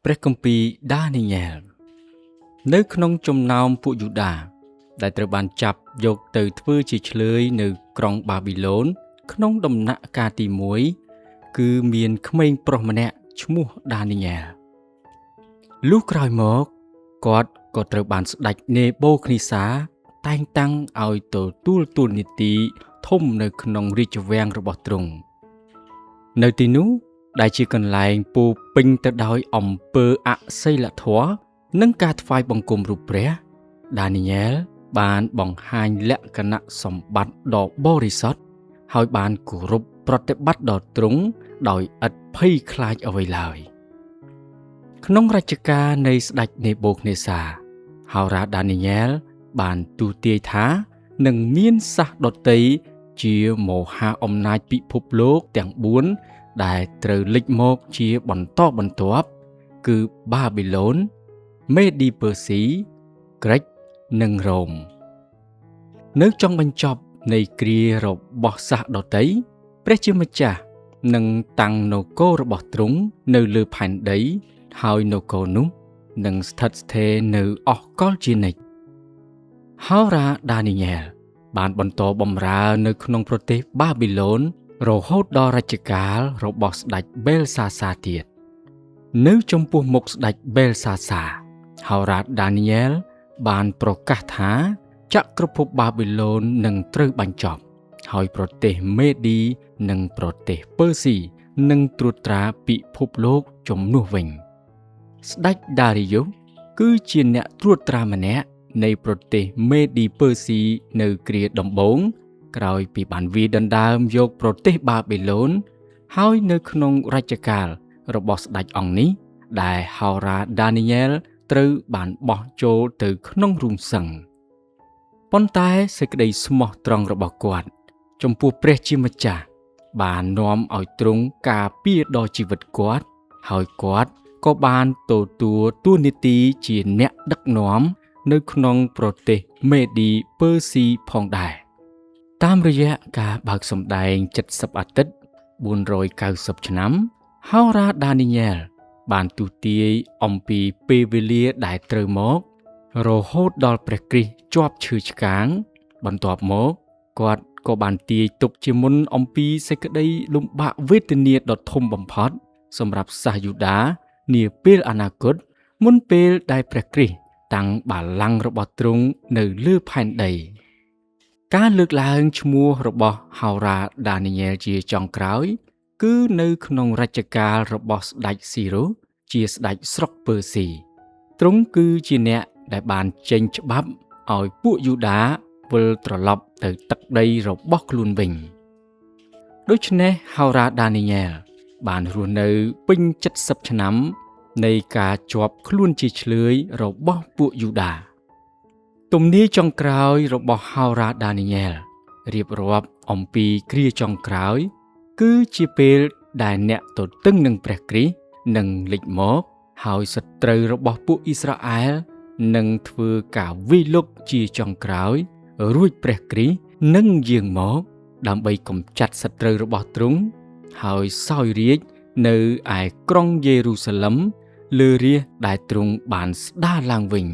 ព្រះគម្ពីរដានីយ៉ែលនៅក្នុងចំណោមពួកយូដាដែលត្រូវបានចាប់យកទៅធ្វើជាឆ្លើយនៅក្រុងបាប៊ីឡូនក្នុងដំណាក់កាលទី1គឺមានក្មេងប្រុសម្នាក់ឈ្មោះដានីយ៉ែលលុះក្រោយមកគាត់ក៏ត្រូវបានស្ដេចនេបូខនេសាតែងតាំងឲ្យទទួលតួនាទីធំនៅក្នុងរាជវាំងរបស់ទ្រង់នៅទីនោះដែលជាកន្លែងពោពេញទៅដោយអំពើអសីលធម៌និងការថ្វាយបង្គំរូបព្រះដានីយ៉ែលបានបង្ហាញលក្ខណៈសម្បត្តិដ៏បរិសុទ្ធហើយបានគោរពប្រតិបត្តិដល់ទ្រង់ដោយឥតភ័យខ្លាចអ្វីឡើយក្នុងរជ្ជកាលនៃស្ដេចនេបូខនេសាហោរាដានីយ៉ែលបានទូទាយថានឹងមានសាសដតីជាមហាអំណាចពិភពលោកទាំង4ដែលត្រូវលេចមកជាបន្តបន្ទាប់គឺបាប៊ីឡូនមេឌីពើស៊ីក្រិចនិងរ៉ូមនៅចុងបញ្ចប់នៃគ្រារបស់សាសដតីព្រះជាម្ចាស់នឹងតាំងនគររបស់ទ្រង់នៅលើផែនដីហើយនគរនោះនឹងស្ថិតស្ថេរនៅអស់កលជានិច្ចហោរាដានីយ៉ែលបានបន្តបម្រើនៅក្នុងប្រទេសបាប៊ីឡូនរហូតដល់រជ្ជកាលរបស់ស្ដេចបេលសាសាទៀតនៅចំពោះមុខស្ដេចបេលសាសាហោរាដានីយ៉ែលបានប្រកាសថាចក្រភពបាប៊ីឡូននឹងត្រូវបញ្ចប់ហើយប្រទេសមេឌីនិងប្រទេសពើស៊ីនឹងត្រួតត្រាពិភពលោកជំនួសវិញស្ដេចដារីយ៉ូសគឺជាអ្នកត្រួតត្រាម្នាក់នៃប្រទេសមេឌីពើស៊ីនៅគ្រាដំបូងក្រោយពីបានវាយដណ្ដើមយកប្រទេសបាប៊ីឡូនហើយនៅក្នុងរជ្ជកាលរបស់ស្ដេចអង្គនេះដែលហោរាដានីយ៉ែលត្រូវបានបោះចូលទៅក្នុងរូងសឹងប៉ុន្តែសេចក្តីស្មោះត្រង់របស់គាត់ចំពោះព្រះជាម្ចាស់បាននាំឲ្យទ្រង់ការពារដល់ជីវិតគាត់ហើយគាត់ក៏បានទទួលតួនាទីជាអ្នកដឹកនាំនៅក្នុងប្រទេសមេឌីពើស៊ីផងដែរតាមរយៈការបើកសម្ដែង70អាទិត្យ490ឆ្នាំហោរាដានីយ៉ែលបានទូទាយអំពីពេលវេលាដែលត្រូវមករហូតដល់ព្រះគ្រីស្ទជាប់ឈើឆ្កាងបន្ទាប់មកគាត់ក៏បានទាយទុកជាមុនអំពីសេចក្តីលំបាកវេទនាដ៏ធំបំផុតសម្រាប់សាសយូដានាពេលអនាគតមុនពេលដែលព្រះគ្រីស្ទតាំងបល្ល័ង្ករបស់ទ្រង់នៅលើផែនដីការលើកឡើងឈ្មោះរបស់ហោរាដានីយ៉ែលជាចុងក្រោយគឺនៅក្នុងរជ្ជកាលរបស់ស្ដេចស៊ីរូសជាស្ដេចស្រុកពើស៊ីទ្រង់គឺជាអ្នកដែលបានចេញច្បាប់ឲ្យពួកយូដាវិលត្រឡប់ទៅទឹកដីរបស់ខ្លួនវិញដូច្នេះហោរាដានីយ៉ែលបានរស់នៅពេញ70ឆ្នាំនៃការជាប់ខ្លួនជាឆ្លើយរបស់ពួកយូដាទំនាយចុងក្រោយរបស់ហោរាដានីយ៉ែលរៀបរាប់អំពីគ្រាចុងក្រោយគឺជាពេលដែលអ្នកទទឹងនឹងព្រះគ្រីស្ទនឹងលេចមកហើយសត្រូវរបស់ពួកអ៊ីស្រាអែលនឹងធ្វើការវាយលុកជាចុងក្រោយរួចព្រះគ្រីស្ទនឹងយាងមកដើម្បីកម្ចាត់សត្រូវរបស់ទ្រង់ហើយសោយរាជ្យនៅឯក្រុងយេរូសាឡឹមលើរាជ្យដែលទ្រង់បានស្ដារឡើងវិញ